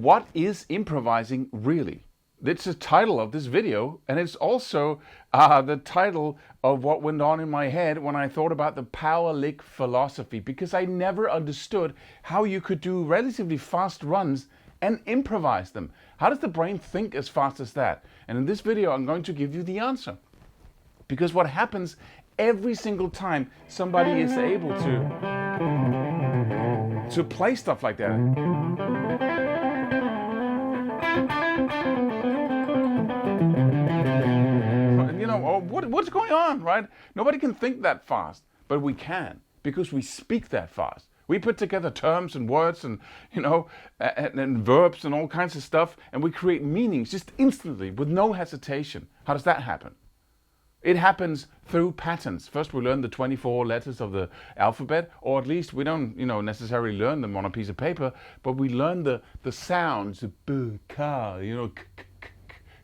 what is improvising really? It's the title of this video, and it's also the title of what went on in my head when I thought about the power lick philosophy, because I never understood how you could do relatively fast runs and improvise them. How does the brain think as fast as that? And in this video, I'm going to give you the answer. Because what happens every single time somebody is able to play stuff like that. You know, what's going on, right? Nobody can think that fast, but we can, because we speak that fast. We put together terms and words and, you know, and verbs and all kinds of stuff, and we create meanings just instantly with no hesitation. How does that happen? It happens through patterns. First, we learn the 24 letters of the alphabet, or at least we don't, necessarily learn them on a piece of paper, but we learn the sounds, the b, ka,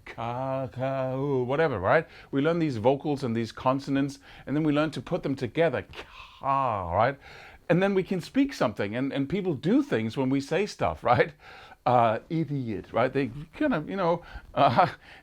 ka, ka, whatever, right? We learn these vocals and these consonants, and then we learn to put them together, ka, right? And then we can speak something, and people do things when we say stuff, right? Idiot, right? They kind of,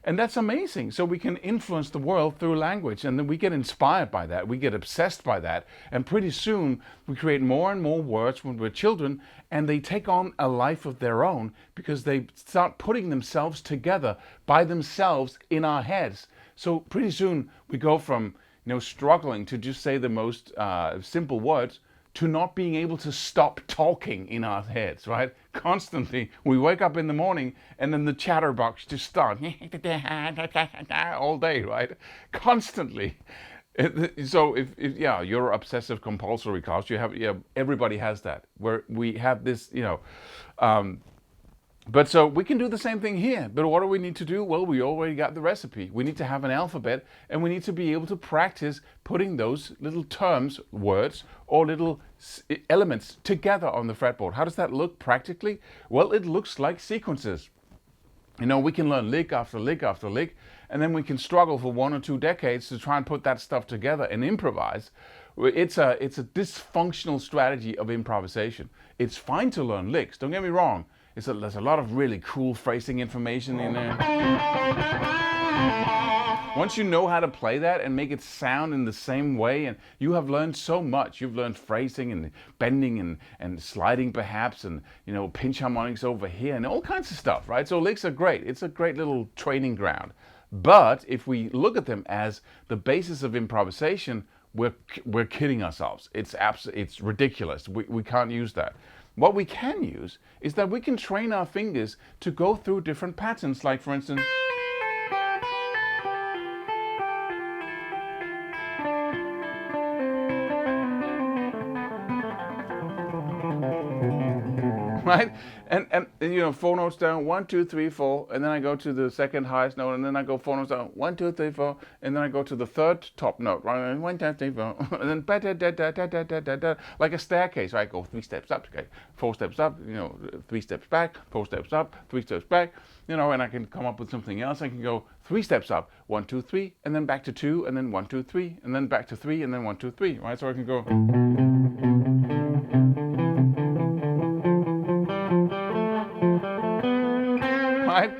and that's amazing. So we can influence the world through language, and then we get inspired by that. We get obsessed by that. And pretty soon we create more and more words when we're children, and they take on a life of their own because they start putting themselves together by themselves in our heads. So pretty soon we go from, struggling to just say the most simple words to not being able to stop talking in our heads, right? Constantly, we wake up in the morning and then the chatterbox just starts all day, right? Constantly. So if you're obsessive compulsory, Claus, everybody has that, where we have this, but so we can do the same thing here. But what do we need to do? Well, we already got the recipe. We need to have an alphabet, and we need to be able to practice putting those little terms, words, or little elements together on the fretboard. How does that look practically? Well, it looks like sequences. We can learn lick after lick after lick, and then we can struggle for 1 or 2 decades to try and put that stuff together and improvise. It's a dysfunctional strategy of improvisation. It's fine to learn licks, don't get me wrong. There's a lot of really cool phrasing information in there. Once you know how to play that and make it sound in the same way, and you have learned so much. You've learned phrasing and bending and sliding perhaps, and pinch harmonics over here and all kinds of stuff, right? So licks are great. It's a great little training ground. But if we look at them as the basis of improvisation, we're kidding ourselves. It's ridiculous. We can't use that. What we can use is that we can train our fingers to go through different patterns, like for instance, right? And 4 notes down, 1, 2, 3, 4, and then I go to the second highest note, and then I go 4 notes down, 1, 2, 3, 4, and then I go to the third top note, right? 1, 2, 3, 4, and then like a staircase, right? I go 3 steps up, okay, 4 steps up, 3 steps back, 4 steps up, 3 steps back, and I can come up with something else. I can go 3 steps up, 1, 2, 3, and then back to 2, and then 1, 2, 3, and then back to 3, and then 1, 2, 3, right? So I can go. Right?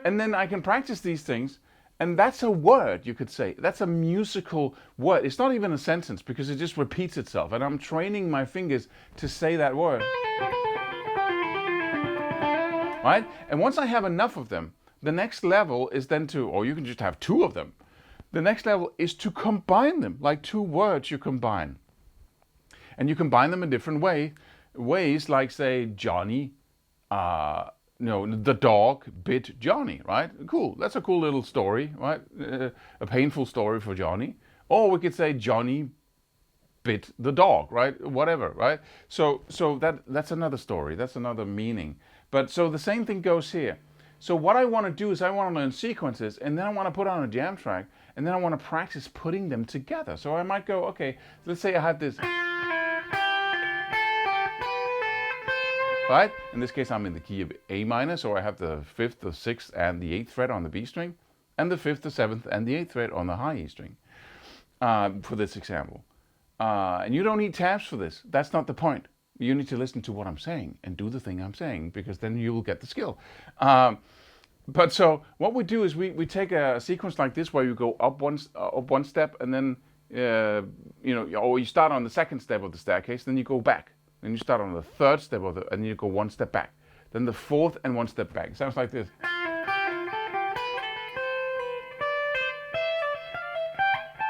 And then I can practice these things, and that's a word, you could say. That's a musical word. It's not even a sentence because it just repeats itself, and I'm training my fingers to say that word. Right? And once I have enough of them, the next level is then or you can just have 2 of them. The next level is to combine them, like 2 words you combine. And you combine them in different ways, like say Johnny, the dog bit Johnny, right? Cool. That's a cool little story, right? A painful story for Johnny. Or we could say Johnny bit the dog, right? Whatever, right? So that's another story. That's another meaning. But so the same thing goes here. So what I want to do is I want to learn sequences, and then I want to put on a jam track, and then I want to practice putting them together. So I might go, okay, let's say I have this. Right? In this case, I'm in the key of A minor, so I have the 5th, the 6th, and the 8th fret on the B string, and the 5th, the 7th, and the 8th fret on the high E string, for this example. And you don't need tabs for this. That's not the point. You need to listen to what I'm saying and do the thing I'm saying, because then you will get the skill. But so what we do is we take a sequence like this where you go up one step, and then or you start on the second step of the staircase, then you go back, then you start on the third step and you go one step back, then the fourth and one step back. It sounds like this.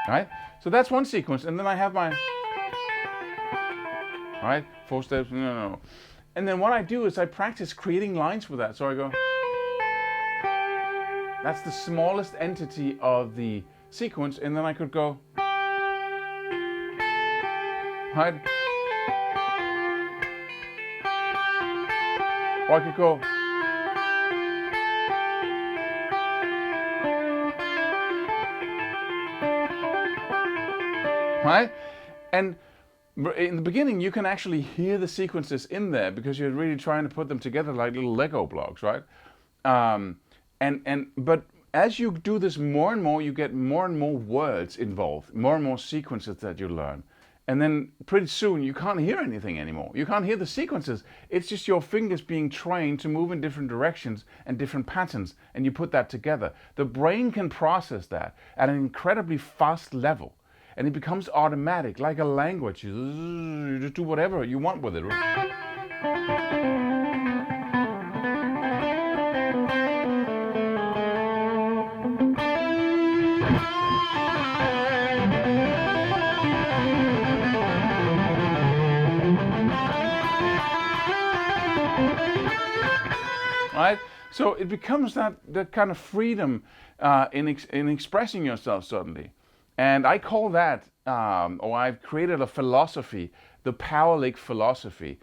Right? So that's one sequence, and then I have my, right, 4 steps, no. And then what I do is I practice creating lines with that. So I go, that's the smallest entity of the sequence, and then I could go, right? Or I could go, right? And in the beginning, you can actually hear the sequences in there because you're really trying to put them together like little Lego blocks, right? But as you do this more and more, you get more and more words involved, more and more sequences that you learn. And then pretty soon you can't hear anything anymore. You can't hear the sequences. It's just your fingers being trained to move in different directions and different patterns, and you put that together. The brain can process that at an incredibly fast level, and it becomes automatic, like a language. You just do whatever you want with it. Right? So it becomes that kind of freedom in expressing yourself suddenly. And I call that, or I've created a philosophy, the power lick philosophy,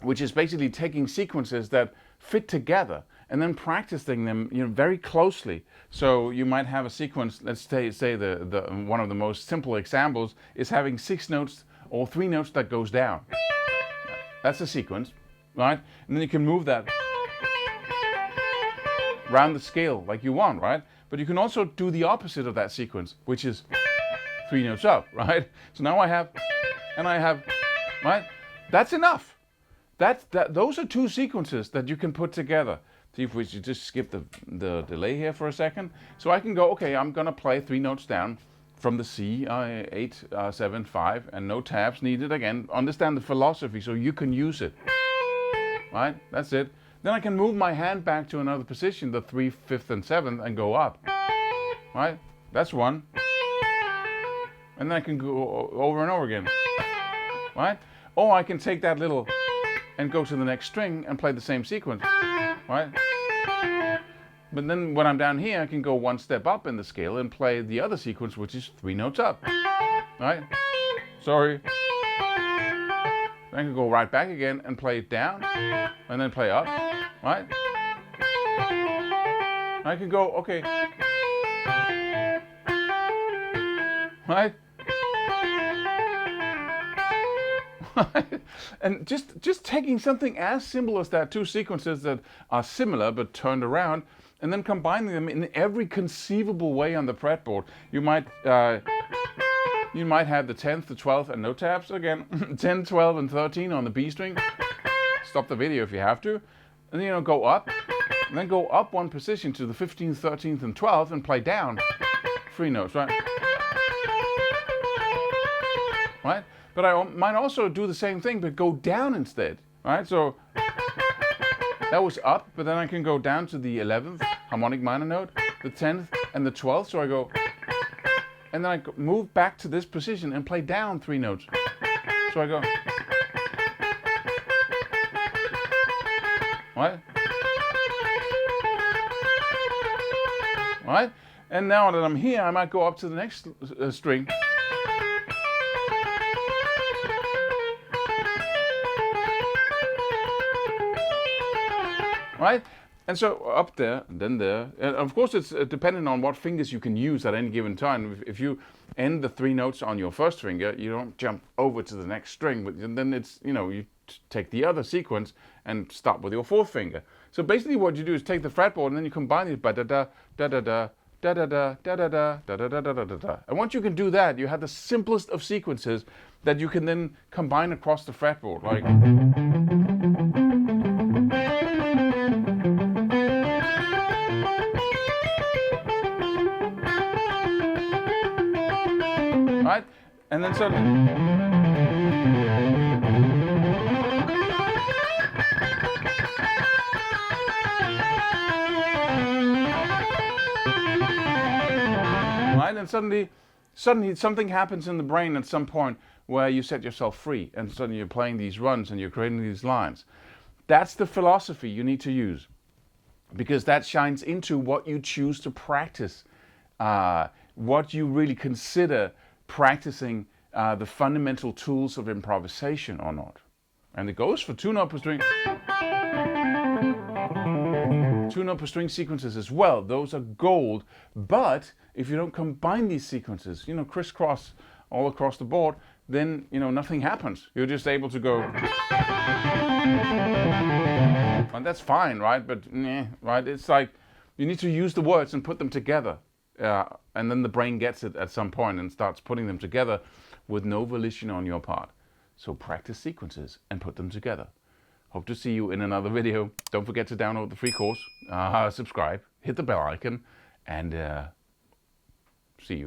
which is basically taking sequences that fit together and then practicing them, very closely. So you might have a sequence. Let's say the one of the most simple examples is having 6 notes or 3 notes that goes down. That's a sequence, right? And then you can move that around the scale like you want, right? But you can also do the opposite of that sequence, which is 3 notes up, right? So now I have, and I have, right? That's enough. Those are 2 sequences that you can put together. See if we should just skip the delay here for a second. So I can go, okay, I'm gonna play 3 notes down from the C, 8, 7, 5, and no tabs needed. Again, understand the philosophy so you can use it, right? That's it. Then I can move my hand back to another position, the 3, 5th, and 7th, and go up, right? That's one. And then I can go over and over again, right? Or I can take that little and go to the next string and play the same sequence, right? But then when I'm down here, I can go 1 step up in the scale and play the other sequence, which is 3 notes up, right? Sorry. I can go right back again and play it down, and then play up, right? I can go, okay, right? And just taking something as simple as that, 2 sequences that are similar but turned around, and then combining them in every conceivable way on the fretboard. You might have the 10th, the 12th, and no tabs. Again, 10, 12, and 13 on the B string. Stop the video if you have to. And then, go up. And then go up 1 position to the 15th, 13th, and 12th and play down 3 notes, right? Right? But I might also do the same thing, but go down instead, right? So that was up, but then I can go down to the 11th harmonic minor note, the 10th, and the 12th. So I go, and then I move back to this position and play down 3 notes. So I go, right? Right? And now that I'm here, I might go up to the next string. Right? And so up there, and then there. And of course, it's dependent on what fingers you can use at any given time. If you end the 3 notes on your first finger, you don't jump over to the next string. But then it's, you take the other sequence and start with your 4th finger. So basically what you do is take the fretboard and then you combine it by da-da, da-da-da, da da da da da da da da da da da da da. And once you can do that, you have the simplest of sequences that you can then combine across the fretboard, like. Right? And then suddenly. Right? And suddenly something happens in the brain at some point where you set yourself free, and suddenly you're playing these runs and you're creating these lines. That's the philosophy you need to use, because that shines into what you choose to practice, what you really consider practicing the fundamental tools of improvisation or not. And it goes for tune-up string sequences as well. Those are gold. But if you don't combine these sequences, crisscross all across the board, then nothing happens. You're just able to go, and that's fine, right? But right? It's like you need to use the words and put them together, and then the brain gets it at some point and starts putting them together with no volition on your part. So practice sequences and put them together. Hope to see you in another video. Don't forget to download the free course, subscribe, hit the bell icon, and see you.